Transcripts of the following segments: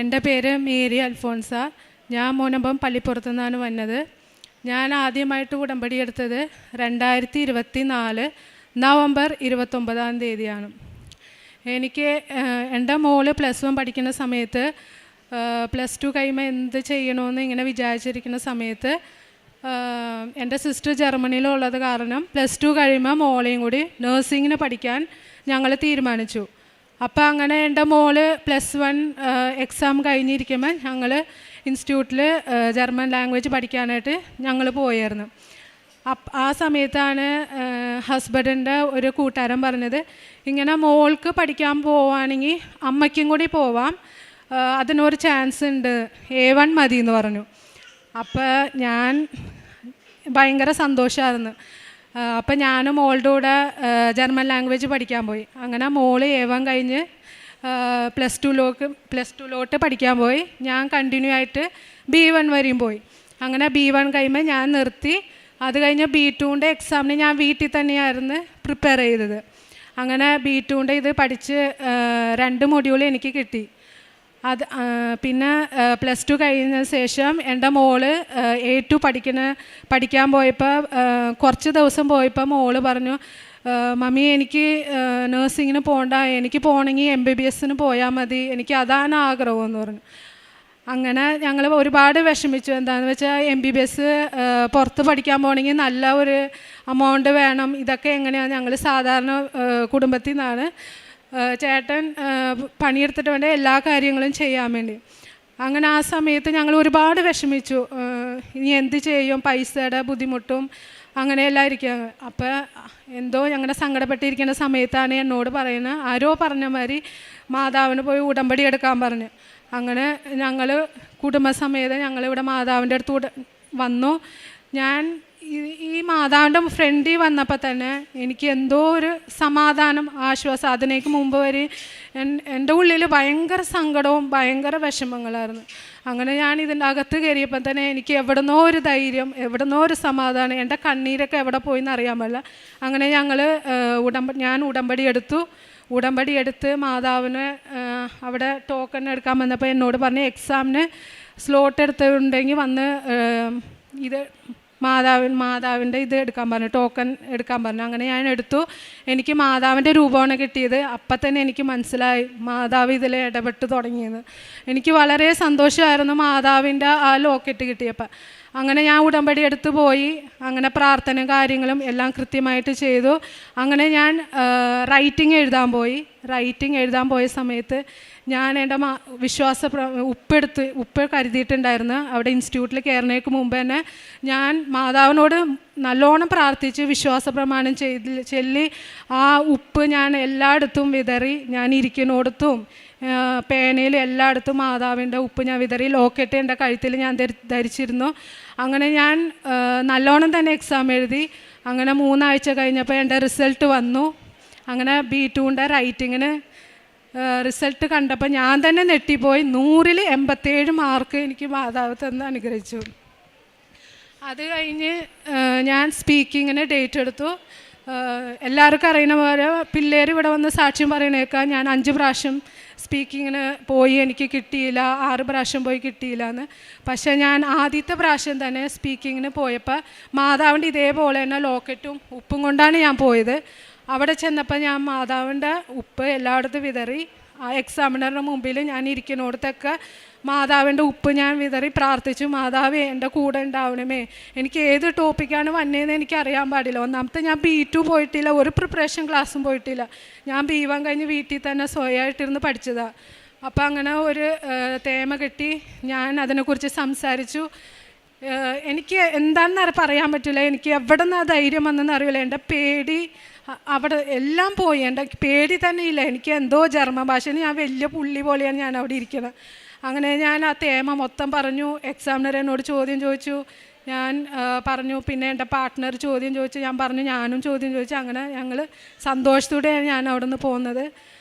എൻ്റെ പേര് മേരി അൽഫോൺസ. ഞാൻ മുനമ്പം പള്ളിപ്പുറത്തു നിന്നാണ് വന്നത്. ഞാൻ ആദ്യമായിട്ട് ഉടമ്പടി എടുത്തത് 2024 നവംബർ 29 എനിക്ക് എൻ്റെ മോള് +1 പഠിക്കുന്ന സമയത്ത് +2 കഴിയുമ്പോൾ എന്ത് ചെയ്യണമെന്ന് ഇങ്ങനെ വിചാരിച്ചിരിക്കുന്ന സമയത്ത് എൻ്റെ സിസ്റ്റർ ജർമ്മനിയിലുള്ളത് കാരണം +2 കഴിയുമ്പോൾ മോളെയും കൂടി നഴ്സിങ്ങിന് പഠിക്കാൻ ഞങ്ങൾ തീരുമാനിച്ചു. അപ്പോൾ അങ്ങനെ എൻ്റെ മോള് +1 എക്സാം കഴിഞ്ഞിരിക്കുമ്പോൾ ഞങ്ങൾ ഇൻസ്റ്റിറ്റ്യൂട്ടിൽ ജർമ്മൻ ലാംഗ്വേജ് പഠിക്കാനായിട്ട് ഞങ്ങൾ പോയായിരുന്നു. ആ സമയത്താണ് ഹസ്ബൻഡിൻ്റെ ഒരു കൂട്ടുകാരൻ പറഞ്ഞത്, ഇങ്ങനെ മോൾക്ക് പഠിക്കാൻ പോവുകയാണെങ്കിൽ അമ്മയ്ക്കും കൂടി പോവാം, അതിനൊരു ചാൻസ് ഉണ്ട്, A1 മതി എന്ന് പറഞ്ഞു. അപ്പോൾ ഞാൻ ഭയങ്കര സന്തോഷമായിരുന്നു. അപ്പം ഞാനും മോളുടെ കൂടെ ജർമ്മൻ ലാംഗ്വേജ് പഠിക്കാൻ പോയി. അങ്ങനെ മോള് A1 കഴിഞ്ഞ് +2ലോട്ട് പഠിക്കാൻ പോയി. ഞാൻ കണ്ടിന്യൂ ആയിട്ട് B1 വരെയും പോയി. അങ്ങനെ B1 കഴിയുമ്പോൾ ഞാൻ നിർത്തി. അത് കഴിഞ്ഞ് B2ൻ്റെ എക്സാമിന് ഞാൻ വീട്ടിൽ തന്നെയായിരുന്നു പ്രിപ്പയർ ചെയ്തത്. അങ്ങനെ B2ൻ്റെ ഇത് പഠിച്ച് 2 മൊഡ്യൂൾ എനിക്ക് കിട്ടി. അത് പിന്നെ +2 കഴിഞ്ഞ ശേഷം എൻ്റെ മോള് A2 പഠിക്കാൻ പോയപ്പോൾ കുറച്ച് ദിവസം പോയപ്പോൾ മോള് പറഞ്ഞു, മമ്മി എനിക്ക് നഴ്സിങ്ങിന് പോകണ്ട, എനിക്ക് പോകണമെങ്കിൽ MBBSന് പോയാൽ മതി, എനിക്ക് അതാണ് ആഗ്രഹമെന്ന് പറഞ്ഞു. അങ്ങനെ ഞങ്ങൾ ഒരുപാട് വിഷമിച്ചു. എന്താണെന്ന് വെച്ചാൽ MBBS പുറത്ത് പഠിക്കാൻ പോകണമെങ്കിൽ നല്ല ഒരു എമൗണ്ട് വേണം. ഇതൊക്കെ എങ്ങനെയാണ്, ഞങ്ങൾ സാധാരണ കുടുംബത്തിൽ നിന്നാണ്. ചേട്ടൻ പണിയെടുത്തിട്ട് വേണ്ട എല്ലാ കാര്യങ്ങളും ചെയ്യാൻ വേണ്ടി. അങ്ങനെ ആ സമയത്ത് ഞങ്ങൾ ഒരുപാട് വിഷമിച്ചു. ഇനി എന്ത് ചെയ്യും, പൈസയുടെ ബുദ്ധിമുട്ടും അങ്ങനെയെല്ലാം ഇരിക്കുക. അപ്പോൾ എന്തോ ഞങ്ങളുടെ സങ്കടപ്പെട്ടിരിക്കുന്ന സമയത്താണ് എന്നോട് പറയുന്നത്, ആരോ പറഞ്ഞ മാതിരി മാതാവിന് പോയി ഉടമ്പടി എടുക്കാൻ പറഞ്ഞു. അങ്ങനെ ഞങ്ങൾ കുടുംബസമേതം ഞങ്ങളിവിടെ മാതാവിൻ്റെ അടുത്ത് വന്നു. ഞാൻ ഈ മാതാവിൻ്റെ ഫ്രണ്ടിൽ വന്നപ്പോൾ തന്നെ എനിക്ക് എന്തോ ഒരു സമാധാനം, ആശ്വാസം. അതിനേക്ക് മുമ്പ് വരെ എൻ്റെ ഉള്ളിൽ ഭയങ്കര സങ്കടവും ഭയങ്കര വിഷമങ്ങളായിരുന്നു. അങ്ങനെ ഞാൻ ഇതിൻ്റെ അകത്ത് കയറിയപ്പോൾ തന്നെ എനിക്ക് എവിടുന്നോ ഒരു ധൈര്യം, എവിടുന്നോ ഒരു സമാധാനം. എൻ്റെ കണ്ണീരൊക്കെ എവിടെ പോയിന്ന് അറിയാൻ പാടില്ല. അങ്ങനെ ഞാൻ ഉടമ്പടി എടുത്ത് മാതാവിന് അവിടെ ടോക്കൺ എടുക്കാൻ വന്നപ്പോൾ എന്നോട് പറഞ്ഞ്, എക്സാമിന് സ്ലോട്ട് എടുത്തിട്ടുണ്ടെങ്കിൽ വന്ന് ഇത് മാതാവിൻ്റെ ഇത് എടുക്കാൻ പറഞ്ഞു, ടോക്കൺ എടുക്കാൻ പറഞ്ഞു. അങ്ങനെ ഞാൻ എടുത്തു. എനിക്ക് മാതാവിൻ്റെ രൂപമാണ് കിട്ടിയത്. അപ്പം തന്നെ എനിക്ക് മനസ്സിലായി മാതാവ് ഇതിൽ ഇടപെട്ട് തുടങ്ങിയത്. എനിക്ക് വളരെ സന്തോഷമായിരുന്നു മാതാവിൻ്റെ ആ ലോക്കറ്റ് കിട്ടിയപ്പോൾ. അങ്ങനെ ഞാൻ ഉടമ്പടി എടുത്ത് പോയി. അങ്ങനെ പ്രാർത്ഥന കാര്യങ്ങളും എല്ലാം കൃത്യമായിട്ട് ചെയ്തു. അങ്ങനെ ഞാൻ റൈറ്റിംഗ് എഴുതാൻ പോയ സമയത്ത് ഞാൻ എൻ്റെ ഉപ്പ് കരുതിയിട്ടുണ്ടായിരുന്നു. അവിടെ ഇൻസ്റ്റിറ്റ്യൂട്ടിൽ കയറുന്നതിന് മുമ്പ് തന്നെ ഞാൻ മാതാവിനോട് നല്ലോണം പ്രാർത്ഥിച്ച് വിശ്വാസ പ്രമാണം ചൊല്ലി ആ ഉപ്പ് ഞാൻ എല്ലായിടത്തും വിതറി. ഞാൻ ഇരിക്കുന്നിടത്തും പേനയിൽ എല്ലായിടത്തും മാതാവിൻ്റെ ഉപ്പ് ഞാൻ വിതറി. ലോക്കറ്റ് എൻ്റെ കഴുത്തിൽ ഞാൻ ധരിച്ചിരുന്നു. അങ്ങനെ ഞാൻ നല്ലോണം തന്നെ എക്സാം എഴുതി. അങ്ങനെ 3 ആഴ്ച കഴിഞ്ഞപ്പോൾ എൻ്റെ റിസൾട്ട് വന്നു. അങ്ങനെ B2ൻ്റെ റൈറ്റിങ്ങിന് റിസൾട്ട് കണ്ടപ്പോൾ ഞാൻ തന്നെ നെട്ടിപ്പോയി. 100ൽ 87 മാർക്ക് എനിക്ക് മാതാവ് തന്ന് അനുഗ്രഹിച്ചു. അത് കഴിഞ്ഞ് ഞാൻ സ്പീക്കിങ്ങിന് ഡേറ്റ് എടുത്തു. എല്ലാവർക്കും അറിയുന്ന പോലെ പിള്ളേർ ഇവിടെ വന്ന് സാക്ഷ്യം പറയണേക്കാൻ ഞാൻ 5 പ്രാവശ്യം സ്പീക്കിങ്ങിന് പോയി, എനിക്ക് കിട്ടിയില്ല. 6 പ്രാവശ്യം പോയി കിട്ടിയില്ല എന്ന്. പക്ഷേ ഞാൻ ആദ്യത്തെ പ്രാവശ്യം തന്നെ സ്പീക്കിങ്ങിന് പോയപ്പോൾ മാതാവിൻ്റെ ഇതേപോലെ തന്നെ ലോക്കറ്റും ഉപ്പും കൊണ്ടാണ് ഞാൻ പോയത്. അവിടെ ചെന്നപ്പോൾ ഞാൻ മാതാവിൻ്റെ ഉപ്പ് എല്ലായിടത്തും വിതറി. ആ എക്സാമിനറുടെ മുമ്പിൽ ഞാൻ ഇരിക്കുന്നിടത്തൊക്കെ മാതാവിൻ്റെ ഉപ്പ് ഞാൻ വിതറി പ്രാർത്ഥിച്ചു, മാതാവേ എൻ്റെ കൂടെ ഉണ്ടാവണമേ, എനിക്ക് ഏത് ടോപ്പിക്കാണ് വന്നതെന്ന് എനിക്ക് അറിയാൻ പാടില്ല. ഒന്നാമത്തെ ഞാൻ B2 പോയിട്ടില്ല, ഒരു പ്രിപ്പറേഷൻ ക്ലാസ്സും പോയിട്ടില്ല. ഞാൻ B1 കഴിഞ്ഞ് വീട്ടിൽ തന്നെ സ്വയമായിട്ടിരുന്ന് പഠിച്ചതാണ്. അപ്പം അങ്ങനെ ഒരു തേമ കിട്ടി. ഞാൻ അതിനെക്കുറിച്ച് സംസാരിച്ചു. എനിക്ക് എന്താണെന്ന് പറയാൻ പറ്റില്ല, എനിക്ക് എവിടെ നിന്ന് ആ ധൈര്യം വന്നെന്ന് അറിയില്ല. എൻ്റെ പേടി അവിടെ എല്ലാം പോയി. എൻ്റെ പേടി തന്നെ ഇല്ല. എനിക്ക് എന്തോ ജർമ്മൻ ഭാഷയിൽ ഞാൻ വലിയ പുള്ളി പോലെയാണ് ഞാൻ അവിടെ ഇരിക്കുന്നത്. അങ്ങനെ ഞാൻ ആ തേമ മൊത്തം പറഞ്ഞു. എക്സാമിനർ എന്നോട് ചോദ്യം ചോദിച്ചു, ഞാൻ പറഞ്ഞു. പിന്നെ എൻ്റെ പാർട്ട്ണർ ചോദ്യം ചോദിച്ചു, ഞാൻ പറഞ്ഞു. ഞാനും ചോദ്യം ചോദിച്ചു. അങ്ങനെ ഞങ്ങൾ സന്തോഷത്തോടെയാണ് ഞാൻ അവിടെ നിന്ന് പോകുന്നത്.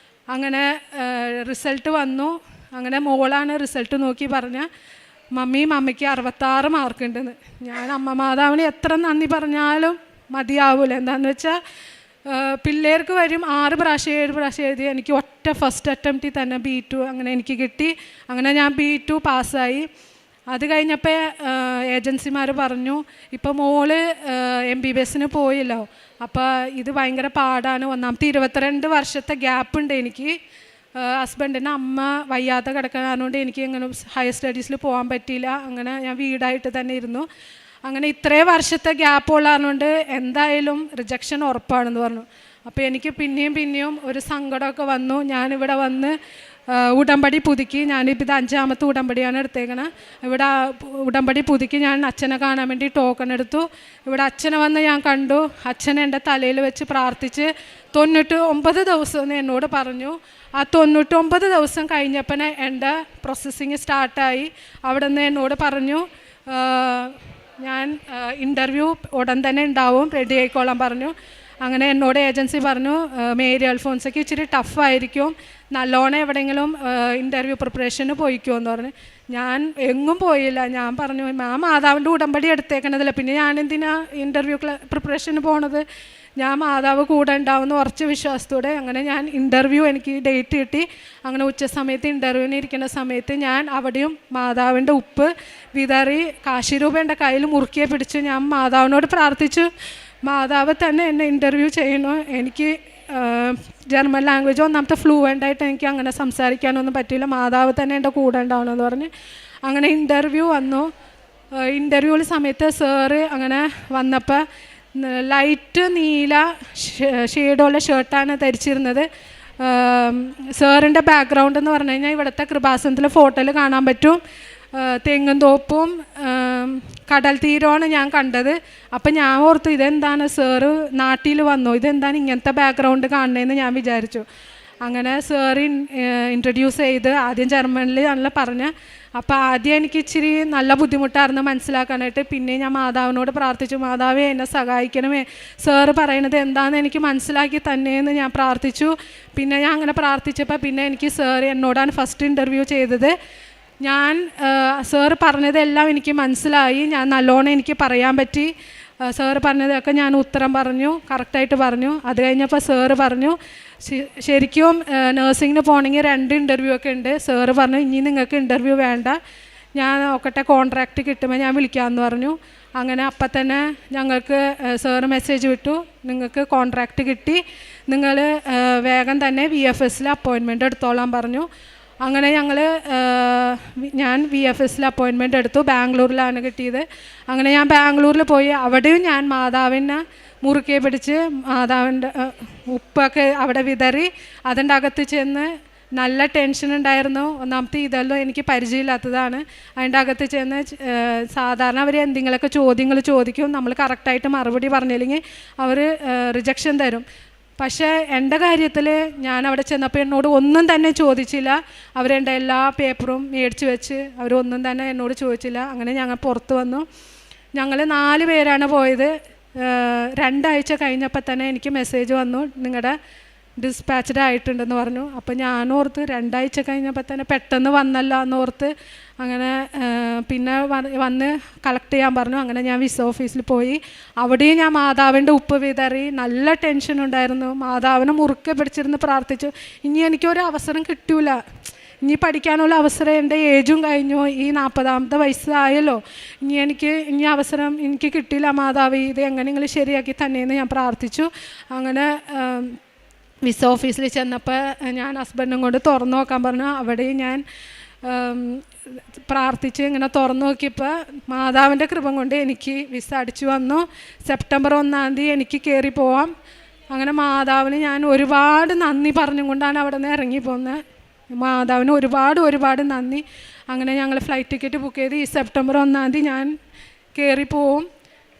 അങ്ങനെ റിസൾട്ട് വന്നു. അങ്ങനെ മോളാണ് റിസൾട്ട് നോക്കി പറഞ്ഞ, മമ്മിക്ക് 66 മാർക്കുണ്ടെന്ന്. ഞാൻ അമ്മ മാതാവിന് എത്ര നന്ദി പറഞ്ഞാലും മതിയാവില്ല. എന്താണെന്ന് വെച്ചാൽ പിള്ളേർക്ക് വരും 6 പ്രാവശ്യം 7 പ്രാവശ്യം എഴുതി, എനിക്ക് ഒറ്റ ഫസ്റ്റ് അറ്റംപ്റ്റിൽ തന്നെ B2 അങ്ങനെ എനിക്ക് കിട്ടി. അങ്ങനെ ഞാൻ B2 പാസ്സായി. അത് കഴിഞ്ഞപ്പോൾ ഏജൻസിമാർ പറഞ്ഞു, ഇപ്പോൾ മോള് MBBS പോയല്ലോ, അപ്പോൾ ഇത് ഭയങ്കര പാടാണ്. ഒന്നാമത്തെ 22 വർഷത്തെ ഗ്യാപ്പുണ്ട് എനിക്ക്. ഹസ്ബൻഡിന് അമ്മ വയ്യാതെ കിടക്കാനുകൊണ്ട് എനിക്ക് ഇങ്ങനെ ഹയർ സ്റ്റഡീസിൽ പോകാൻ പറ്റിയില്ല. അങ്ങനെ ഞാൻ വീടായിട്ട് തന്നെ ഇരുന്നു. അങ്ങനെ ഇത്രയും വർഷത്തെ ഗ്യാപ്പ് ഉള്ളതുകൊണ്ട് എന്തായാലും റിജക്ഷൻ ഉറപ്പാണെന്ന് പറഞ്ഞു. അപ്പോൾ എനിക്ക് പിന്നെയും ഒരു സങ്കടമൊക്കെ വന്നു. ഞാനിവിടെ വന്ന് ഉടമ്പടി പുതുക്കി. ഞാനിപ്പോൾ ഇത് 5ാമത്തെ ഉടമ്പടിയാണ് എടുത്തേക്കണത്. ഇവിടെ ഉടമ്പടി പുതുക്കി ഞാൻ അച്ഛനെ കാണാൻ വേണ്ടി ടോക്കൺ എടുത്തു. ഇവിടെ അച്ഛനെ വന്ന് ഞാൻ കണ്ടു. അച്ഛനെ എൻ്റെ തലയിൽ വെച്ച് പ്രാർത്ഥിച്ച് 99 ദിവസം എന്ന് എന്നോട് പറഞ്ഞു. ആ 99 ദിവസം കഴിഞ്ഞപ്പോൾ എൻ്റെ പ്രോസസ്സിങ് സ്റ്റാർട്ടായി. അവിടെ നിന്ന് എന്നോട് പറഞ്ഞു, ഞാൻ ഇൻ്റർവ്യൂ ഉടൻ തന്നെ ഉണ്ടാവും, റെഡി ആയിക്കോളാൻ പറഞ്ഞു. അങ്ങനെ എന്നോട് ഏജൻസി പറഞ്ഞു, മേരി അൽഫോൻസയ്ക്ക് ഇച്ചിരി ടഫായിരിക്കും, നല്ലോണം എവിടെയെങ്കിലും ഇൻ്റർവ്യൂ പ്രിപ്പറേഷന് പോയിക്കുമെന്ന് പറഞ്ഞു. ഞാൻ എങ്ങും പോയില്ല. ഞാൻ പറഞ്ഞു, മാതാവിൻ്റെ ഉടമ്പടി എടുത്തേക്കണതില്ല, പിന്നെ ഞാനെന്തിനാ ഇൻ്റർവ്യൂ പ്രിപ്പറേഷന് പോണത്, ഞാൻ മാതാവ് കൂടെ ഉണ്ടാവുമെന്ന് ഉറച്ച വിശ്വാസത്തോടെ അങ്ങനെ ഞാൻ ഇൻ്റർവ്യൂ എനിക്ക് ഡേറ്റ് കിട്ടി. അങ്ങനെ ഉച്ച സമയത്ത് ഇൻ്റർവ്യൂവിന് ഇരിക്കുന്ന സമയത്ത് ഞാൻ അവിടെയും മാതാവിൻ്റെ ഉപ്പ് വിതറി കാശിരൂപ എൻ്റെ കയ്യിൽ മുറുക്കിയെ പിടിച്ച് ഞാൻ മാതാവിനോട് പ്രാർത്ഥിച്ചു, മാതാവ് തന്നെ എന്നെ ഇൻ്റർവ്യൂ ചെയ്യണു. എനിക്ക് ജർമ്മൻ ലാംഗ്വേജ് ഒന്നാമത്തെ ഫ്ലൂവൻ്റായിട്ട് എനിക്ക് അങ്ങനെ സംസാരിക്കാനൊന്നും പറ്റില്ല, മാതാവ് തന്നെ എൻ്റെ കൂടെ ഉണ്ടാവണമെന്ന് പറഞ്ഞ് അങ്ങനെ ഇൻ്റർവ്യൂ വന്നു. ഇൻ്റർവ്യൂവിൽ സമയത്ത് സാറ് അങ്ങനെ വന്നപ്പോൾ ലൈറ്റ് നീല ഷെയ്ഡുള്ള ഷർട്ടാണ് ധരിച്ചിരുന്നത്. സാറിൻ്റെ ബാക്ക്ഗ്രൗണ്ട് എന്ന് പറഞ്ഞു കഴിഞ്ഞാൽ ഇവിടുത്തെ കൃപാസനത്തിൽ ഫോട്ടോയിൽ കാണാൻ പറ്റും. തെങ്ങും തോപ്പും കടൽ തീരമാണ് ഞാൻ കണ്ടത്. അപ്പം ഞാൻ ഓർത്തു, ഇതെന്താണ് സാറ് നാട്ടിൽ വന്നു, ഇതെന്താണ് ഇങ്ങനത്തെ ബാക്ക്ഗ്രൗണ്ട് കാണണേന്ന് ഞാൻ വിചാരിച്ചു. അങ്ങനെ സാറ് ഇൻട്രൊഡ്യൂസ് ചെയ്ത് ആദ്യം ജർമ്മനിൽ നല്ല പറഞ്ഞ്. അപ്പോൾ ആദ്യം എനിക്ക് ഇച്ചിരി നല്ല ബുദ്ധിമുട്ടായിരുന്നു മനസ്സിലാക്കാനായിട്ട്. പിന്നെ ഞാൻ മാതാവിനോട് പ്രാർത്ഥിച്ചു, മാതാവേ എന്നെ സഹായിക്കണമേ, സാറ് പറയണത് എന്താണെന്ന് എനിക്ക് മനസ്സിലാക്കി തന്നെയെന്ന് ഞാൻ പ്രാർത്ഥിച്ചു. പിന്നെ ഞാൻ അങ്ങനെ പ്രാർത്ഥിച്ചപ്പോൾ പിന്നെ എനിക്ക് സാറ് എന്നോടാണ് ഫസ്റ്റ് ഇൻ്റർവ്യൂ ചെയ്തത്. ഞാൻ സാറ് പറഞ്ഞതെല്ലാം എനിക്ക് മനസ്സിലായി, ഞാൻ നല്ലോണം എനിക്ക് പറയാൻ പറ്റി. സാറ് പറഞ്ഞതൊക്കെ ഞാൻ ഉത്തരം പറഞ്ഞു, കറക്റ്റായിട്ട് പറഞ്ഞു. അത് കഴിഞ്ഞപ്പോൾ സാറ് പറഞ്ഞു, ശരിക്കും നേഴ്സിങ്ങിന് പോകണമെങ്കിൽ 2 ഇൻ്റർവ്യൂ ഒക്കെ ഉണ്ട്. സാറ് പറഞ്ഞു, ഇനി നിങ്ങൾക്ക് ഇൻ്റർവ്യൂ വേണ്ട, ഞാൻ നോക്കട്ടെ, കോൺട്രാക്റ്റ് കിട്ടുമ്പോൾ ഞാൻ വിളിക്കാമെന്ന് പറഞ്ഞു. അങ്ങനെ അപ്പം തന്നെ ഞങ്ങൾക്ക് സാറ് മെസ്സേജ് വിട്ടു, നിങ്ങൾക്ക് കോൺട്രാക്റ്റ് കിട്ടി, നിങ്ങൾ വേഗം തന്നെ VFSൽ അപ്പോയിൻമെൻറ്റ് എടുത്തോളാൻ പറഞ്ഞു. അങ്ങനെ ഞാൻ VFSൽ അപ്പോയിൻമെൻ്റ് എടുത്തു. ബാംഗ്ലൂരിലാണ് കിട്ടിയത്. അങ്ങനെ ഞാൻ ബാംഗ്ലൂരിൽ പോയി. അവിടെയും ഞാൻ മാതാവിനെ മുറുക്കെ പിടിച്ച് മാതാവിൻ്റെ ഉപ്പൊക്കെ അവിടെ വിതറി. അതിൻ്റെ അകത്ത് ചെന്ന് നല്ല ടെൻഷൻ ഉണ്ടായിരുന്നു. ഒന്നാമത്തെ ഇതെല്ലാം എനിക്ക് പരിചയമില്ലാത്തതാണ്. അതിൻ്റെ അകത്ത് ചെന്ന് സാധാരണ അവർ എന്തെങ്കിലുമൊക്കെ ചോദ്യങ്ങൾ ചോദിക്കും, നമ്മൾ കറക്റ്റായിട്ട് മറുപടി പറഞ്ഞില്ലെങ്കിൽ അവർ റിജക്ഷൻ തരും. പക്ഷേ എൻ്റെ കാര്യത്തിൽ ഞാൻ അവിടെ ചെന്നപ്പോൾ എന്നോട് ഒന്നും തന്നെ ചോദിച്ചില്ല. അവരെൻ്റെ എല്ലാ പേപ്പറും മേടിച്ച് വെച്ച് അവരൊന്നും തന്നെ എന്നോട് ചോദിച്ചില്ല. അങ്ങനെ ഞങ്ങൾ പുറത്ത് വന്നു. ഞങ്ങൾ 4 പേരാണ് പോയത്. 2 ആഴ്ച കഴിഞ്ഞപ്പോൾ തന്നെ എനിക്ക് മെസ്സേജ് വന്നു, നിങ്ങളുടെ ഡിസ്പാച്ച്ഡ് ആയിട്ടുണ്ടെന്ന് പറഞ്ഞു. അപ്പോൾ ഞാനോർത്ത് 2 ആഴ്ച കഴിഞ്ഞപ്പോൾ തന്നെ പെട്ടെന്ന് വന്നല്ലോ എന്നോർത്ത് അങ്ങനെ പിന്നെ വന്ന് കളക്ട് ചെയ്യാൻ പറഞ്ഞു. അങ്ങനെ ഞാൻ വിസ ഓഫീസിൽ പോയി. അവിടെയും ഞാൻ മാതാവിൻ്റെ ഉപ്പ് വിതറി. നല്ല ടെൻഷൻ ഉണ്ടായിരുന്നു. മാതാവിനെ മുറുക്കെ പിടിച്ചിരുന്ന് പ്രാർത്ഥിച്ചു, ഇനി എനിക്കൊരു അവസരം കിട്ടൂല, ഇനി പഠിക്കാനുള്ള അവസരം, എൻ്റെ ഏജും കഴിഞ്ഞു, ഈ 40ാമത്തെ വയസ്സായല്ലോ, ഇനി അവസരം എനിക്ക് കിട്ടില്ല മാതാവ്, ഇത് എങ്ങനെയെങ്കിലും ശരിയാക്കി തന്നെയെന്ന് ഞാൻ പ്രാർത്ഥിച്ചു. അങ്ങനെ വിസ ഓഫീസിൽ ചെന്നപ്പോൾ ഞാൻ ഹസ്ബൻഡും കൊണ്ട് തുറന്നു നോക്കാൻ പറഞ്ഞു. അവിടെയും ഞാൻ പ്രാർത്ഥിച്ച് ഇങ്ങനെ തുറന്നു നോക്കിയപ്പോൾ മാതാവിൻ്റെ കൃപ കൊണ്ട് എനിക്ക് വിസ അടിച്ചു വന്നു. സെപ്റ്റംബർ 1-ാം തീയതി എനിക്ക് കയറി പോവാം. അങ്ങനെ മാതാവിന് ഞാൻ ഒരുപാട് നന്ദി പറഞ്ഞുകൊണ്ടാണ് അവിടെ നിന്ന് ഇറങ്ങിപ്പോകുന്നത്. മാതാവിന് ഒരുപാട് നന്ദി. അങ്ങനെ ഞങ്ങൾ ഫ്ലൈറ്റ് ടിക്കറ്റ് ബുക്ക് ചെയ്ത് ഈ സെപ്റ്റംബർ 1-ാം തീയതി ഞാൻ കയറിപ്പോവും.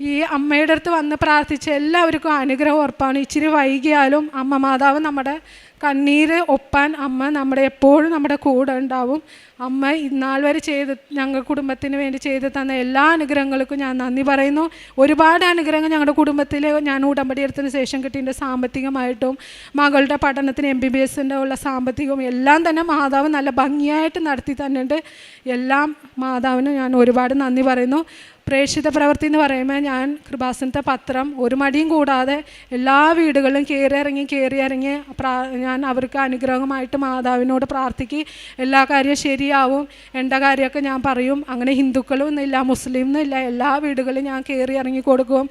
ഈ അമ്മയുടെ അടുത്ത് വന്ന് പ്രാർത്ഥിച്ച എല്ലാവർക്കും അനുഗ്രഹം ഉറപ്പാണ്. ഇച്ചിരി വൈകിയാലും അമ്മ മാതാവ് നമ്മുടെ കണ്ണീര് ഒപ്പാൻ അമ്മ എപ്പോഴും നമ്മുടെ കൂടെ ഉണ്ടാവും. അമ്മ ഇന്നാൾ വരെ ഞങ്ങൾ കുടുംബത്തിന് വേണ്ടി ചെയ്ത് തന്ന എല്ലാ അനുഗ്രഹങ്ങൾക്കും ഞാൻ നന്ദി പറയുന്നു. ഒരുപാട് അനുഗ്രഹങ്ങൾ ഞങ്ങളുടെ കുടുംബത്തിൽ ഞാൻ ഉടമ്പടി എടുത്തതിന് ശേഷം കിട്ടിയിട്ട് സാമ്പത്തികമായിട്ടും മകളുടെ പഠനത്തിന് MBBSൻ്റെ ഉള്ള സാമ്പത്തികവും എല്ലാം തന്നെ മാതാവ് നല്ല ഭംഗിയായിട്ട് നടത്തി തന്നിട്ടുണ്ട്. എല്ലാം മാതാവിന് ഞാൻ ഒരുപാട് നന്ദി പറയുന്നു. പ്രേക്ഷിത പ്രവൃത്തി എന്ന് പറയുമ്പോൾ ഞാൻ കൃപാസനത്തെ പത്രം ഒരു മടിയും കൂടാതെ എല്ലാ വീടുകളിലും കയറി ഇറങ്ങി ഞാൻ അവർക്ക് അനുഗ്രഹമായിട്ട് മാതാവിനോട് പ്രാർത്ഥിക്കും. എല്ലാ കാര്യവും ശരിയാവും, എൻ്റെ കാര്യമൊക്കെ ഞാൻ പറയും. അങ്ങനെ ഹിന്ദുക്കളും എന്നില്ല, മുസ്ലിം എന്നില്ല, എല്ലാ വീടുകളിലും ഞാൻ കയറി ഇറങ്ങി കൊടുക്കും.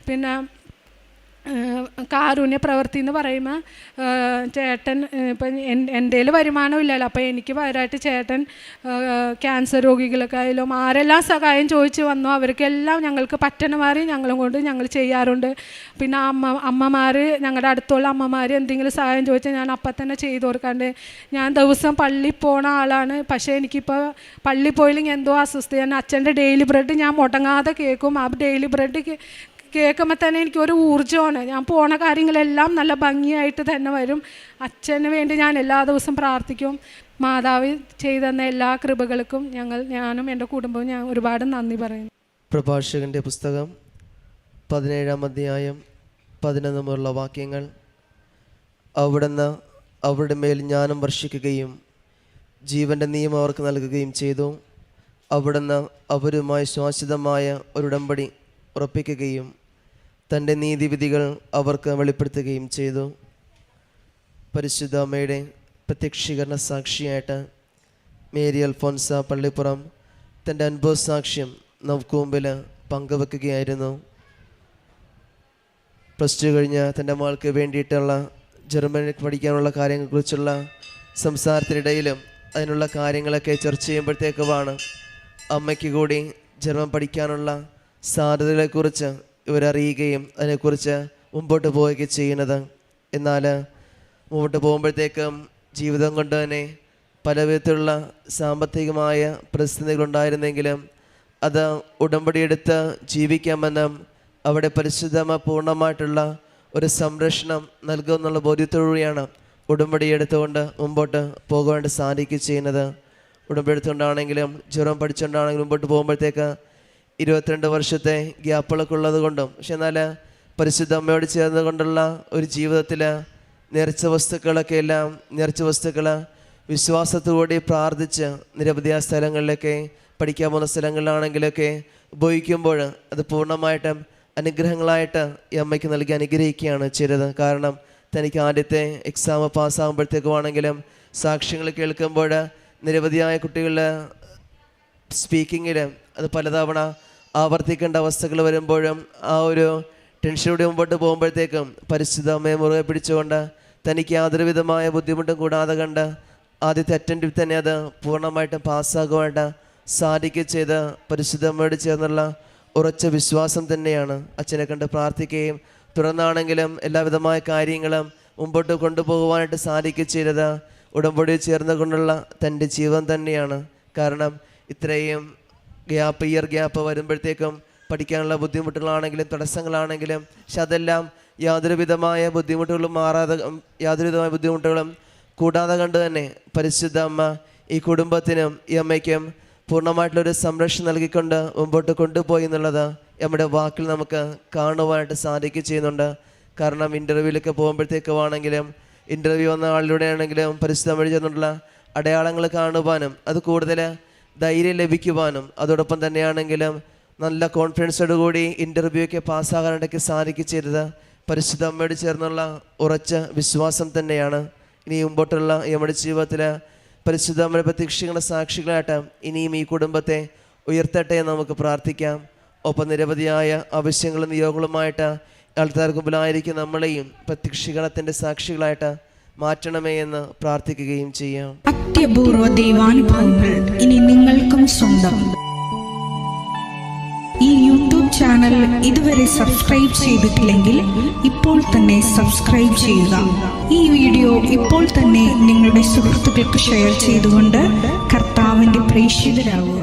പിന്നെ കാരുണ്യ പ്രവൃത്തി എന്ന് പറയുമ്പോൾ ചേട്ടൻ ഇപ്പം എൻ്റെ വരുമാനമില്ലല്ലോ, അപ്പോൾ എനിക്ക് പകരമായിട്ട് ചേട്ടൻ ക്യാൻസർ രോഗികൾക്കായാലും ആരെല്ലാം സഹായം ചോദിച്ച് വന്നോ അവർക്കെല്ലാം ഞങ്ങൾക്ക് പറ്റണ മാറി ഞങ്ങൾ ചെയ്യാറുണ്ട്. പിന്നെ അമ്മമാർ, ഞങ്ങളുടെ അടുത്തുള്ള അമ്മമാർ എന്തെങ്കിലും സഹായം ചോദിച്ചാൽ ഞാൻ അപ്പം തന്നെ ചെയ്തു കൊടുക്കാണ്ട്. ഞാൻ ദിവസം പള്ളിയിൽ പോണ ആളാണ്, പക്ഷേ എനിക്കിപ്പോൾ പള്ളിയിൽ പോയില്ലെങ്കിൽ എന്തോ അസ്വസ്ഥ. ഞാൻ അച്ഛൻ്റെ ഡെയിലി ബ്രെഡ് ഞാൻ മുടങ്ങാതെ കേൾക്കും. ആ ഡെയിലി ബ്രെഡ് കേൾക്കുമ്പോൾ തന്നെ എനിക്കൊരു ഊർജ്ജമാണ്. ഞാൻ പോണ കാര്യങ്ങളെല്ലാം നല്ല ഭംഗിയായിട്ട് തന്നെ വരും. അച്ഛന് വേണ്ടി ഞാൻ എല്ലാ ദിവസവും പ്രാർത്ഥിക്കും. മാതാവ് ചെയ്തെന്ന എല്ലാ കൃപകൾക്കും ഞാനും എൻ്റെ കുടുംബവും ഞാൻ ഒരുപാട് നന്ദി പറയുന്നു. പ്രഭാഷകൻ്റെ പുസ്തകം 17-ാം അധ്യായം 11 മുതലുള്ള വാക്യങ്ങൾ. അവിടുന്ന് അവരുടെ മേൽ ജ്ഞാനം വർഷിക്കുകയും ജീവൻ്റെ നിയമം അവർക്ക് നൽകുകയും ചെയ്തു. അവിടുന്ന് അവരുമായി ശാശ്വതമായ ഒരു ഉടമ്പടി ഉറപ്പിക്കുകയും തൻ്റെ നീതിവിധികൾ അവർക്ക് വെളിപ്പെടുത്തുകയും ചെയ്തു. പരിശുദ്ധ അമ്മയുടെ പ്രത്യക്ഷീകരണ സാക്ഷിയായിട്ട് മേരി അൽഫോൻസ പള്ളിപ്പുറം തൻ്റെ അനുഭവ സാക്ഷ്യം നമുക്ക് മുമ്പിൽ പങ്കുവെക്കുകയായിരുന്നു. +2 കഴിഞ്ഞ് തൻ്റെ മകൾക്ക് വേണ്ടിയിട്ടുള്ള ജർമ്മനിക്ക് പഠിക്കാനുള്ള കാര്യങ്ങളെക്കുറിച്ചുള്ള സംസാരത്തിനിടയിലും അതിനുള്ള കാര്യങ്ങളൊക്കെ ചർച്ച ചെയ്യുമ്പോഴത്തേക്കുമാണ് അമ്മയ്ക്ക് കൂടി ജർമ്മൻ പഠിക്കാനുള്ള സാധ്യതകളെക്കുറിച്ച് ഇവരറിയുകയും അതിനെക്കുറിച്ച് മുമ്പോട്ട് പോവുകയൊക്കെ ചെയ്യുന്നത്. എന്നാൽ മുമ്പോട്ട് പോകുമ്പോഴത്തേക്കും ജീവിതം കൊണ്ട് തന്നെ പല വിധത്തിലുള്ള സാമ്പത്തികമായ പ്രതിസന്ധികളുണ്ടായിരുന്നെങ്കിലും അത് ഉടമ്പടിയെടുത്ത് ജീവിക്കാമെന്നും അവിടെ പരിശുദ്ധമ പൂർണ്ണമായിട്ടുള്ള ഒരു സംരക്ഷണം നൽകുമെന്നുള്ള ബോധ്യത്തോടുകൂടിയാണ് ഉടമ്പടി എടുത്തുകൊണ്ട് മുമ്പോട്ട് പോകാൻ സാധിക്കുക ചെയ്യുന്നത്. ഉടമ്പടി എടുത്തുകൊണ്ടാണെങ്കിലും ജ്വരം പഠിച്ചുകൊണ്ടാണെങ്കിലും മുമ്പോട്ട് പോകുമ്പോഴത്തേക്ക് 22 വർഷത്തെ ഗ്യാപ്പുകളൊക്കെ ഉള്ളത് കൊണ്ടും, പക്ഷെ എന്നാൽ പരിശുദ്ധ അമ്മയോട് ചേർന്ന് കൊണ്ടുള്ള ഒരു ജീവിതത്തിൽ നേർച്ച വസ്തുക്കൾ വിശ്വാസത്തോടെ പ്രാർത്ഥിച്ച് നിരവധി സ്ഥലങ്ങളിലൊക്കെ പഠിക്കാൻ പോകുന്ന സ്ഥലങ്ങളിലാണെങ്കിലൊക്കെ ഉപയോഗിക്കുമ്പോൾ അത് പൂർണ്ണമായിട്ടും അനുഗ്രഹങ്ങളായിട്ട് ഈ അമ്മയ്ക്ക് നൽകി അനുഗ്രഹിക്കുകയാണ് ചെയ്തത്. കാരണം തനിക്ക് ആദ്യത്തെ എക്സാം പാസ്സാകുമ്പോഴത്തേക്കുമാണെങ്കിലും സാക്ഷ്യങ്ങൾ കേൾക്കുമ്പോൾ നിരവധിയായ കുട്ടികളുടെ സ്പീക്കിങ്ങിൽ അത് പലതവണ ആവർത്തിക്കേണ്ട അവസ്ഥകൾ വരുമ്പോഴും ആ ഒരു ടെൻഷനോടെ മുമ്പോട്ട് പോകുമ്പോഴത്തേക്കും പരിശുദ്ധ അമ്മയെ മുറുകെ പിടിച്ചുകൊണ്ട് തനിക്ക് യാതൊരു വിധമായ ബുദ്ധിമുട്ടും കൂടാതെ കണ്ട് ആദ്യത്തെ അറ്റൻഡിൽ തന്നെ അത് പൂർണ്ണമായിട്ടും പാസ്സാകുവാനായിട്ട് സാധിക്കുക ചെയ്ത് പരിശുദ്ധ അമ്മയോട് ചേർന്നുള്ള ഉറച്ച വിശ്വാസം തന്നെയാണ് അച്ഛനെ കണ്ട് പ്രാർത്ഥിക്കുകയും തുടർന്നാണെങ്കിലും എല്ലാവിധമായ കാര്യങ്ങളും മുമ്പോട്ട് കൊണ്ടുപോകുവാനായിട്ട് സാധിക്കുക ചെയ്തത് ഉടമ്പടി ചേർന്ന് കൊണ്ടുള്ള തൻ്റെ ജീവൻ തന്നെയാണ്. കാരണം ഇത്രയും ഇയർ ഗ്യാപ്പ് വരുമ്പോഴത്തേക്കും പഠിക്കാനുള്ള ബുദ്ധിമുട്ടുകളാണെങ്കിലും തടസ്സങ്ങളാണെങ്കിലും പക്ഷെ അതെല്ലാം യാതൊരു വിധമായ ബുദ്ധിമുട്ടുകളും കൂടാതെ കണ്ട് തന്നെ പരിശുദ്ധ അമ്മ ഈ കുടുംബത്തിനും ഈ അമ്മയ്ക്കും പൂർണ്ണമായിട്ടുള്ളൊരു സംരക്ഷണം നൽകിക്കൊണ്ട് മുമ്പോട്ട് കൊണ്ടുപോയി എന്നുള്ളത് നമ്മുടെ വാക്കിൽ നമുക്ക് കാണുവാനായിട്ട് സാധിക്കുക ചെയ്യുന്നുണ്ട്. കാരണം ഇൻ്റർവ്യൂവിലൊക്കെ പോകുമ്പോഴത്തേക്കുമാണെങ്കിലും ഇൻ്റർവ്യൂ വന്ന ആളിലൂടെ ആണെങ്കിലും പരിശുദ്ധ അമ്മ ചേർന്നുള്ള അടയാളങ്ങൾ കാണുവാനും അത് കൂടുതൽ ധൈര്യം ലഭിക്കുവാനും അതോടൊപ്പം തന്നെയാണെങ്കിലും നല്ല കോൺഫിഡൻസോടു കൂടി ഇൻ്റർവ്യൂ ഒക്കെ പാസ്സാകാനായിട്ടൊക്കെ സാധിക്കുക ചെയ്തത് പരിശുദ്ധ അമ്മയോട് ചേർന്നുള്ള ഉറച്ച വിശ്വാസം തന്നെയാണ്. ഇനി മുമ്പോട്ടുള്ള നമ്മുടെ ജീവിതത്തിൽ പരിശുദ്ധ അമ്മയുടെ പ്രത്യക്ഷങ്ങളുടെ സാക്ഷികളായിട്ട് ഇനിയും ഈ കുടുംബത്തെ ഉയർത്തട്ടെ എന്ന് നമുക്ക് പ്രാർത്ഥിക്കാം. ഒപ്പം നിരവധിയായ ആവശ്യങ്ങളും നിയോഗങ്ങളുമായിട്ട് ആൾക്കാർക്ക് മുമ്പിലായിരിക്കും നമ്മളെയും പ്രത്യക്ഷീകരണത്തിൻ്റെ സാക്ഷികളായിട്ട് മാറ്റണമേ എന്ന് പ്രാർത്ഥിക്കുകയും ചെയ്യാം. അത്യപൂർവ ദൈവാനുഭവങ്ങൾ ഇനി നിങ്ങൾക്കും സ്വന്തം. ഈ യൂട്യൂബ് ചാനൽ ഇതുവരെ സബ്സ്ക്രൈബ് ചെയ്തിട്ടില്ലെങ്കിൽ ഇപ്പോൾ തന്നെ സബ്സ്ക്രൈബ് ചെയ്യുക. ഈ വീഡിയോ ഇപ്പോൾ തന്നെ നിങ്ങളുടെ സുഹൃത്തുക്കൾക്ക് ഷെയർ ചെയ്തുകൊണ്ട് കർത്താവിൻ്റെ പ്രേക്ഷിതരാകുക.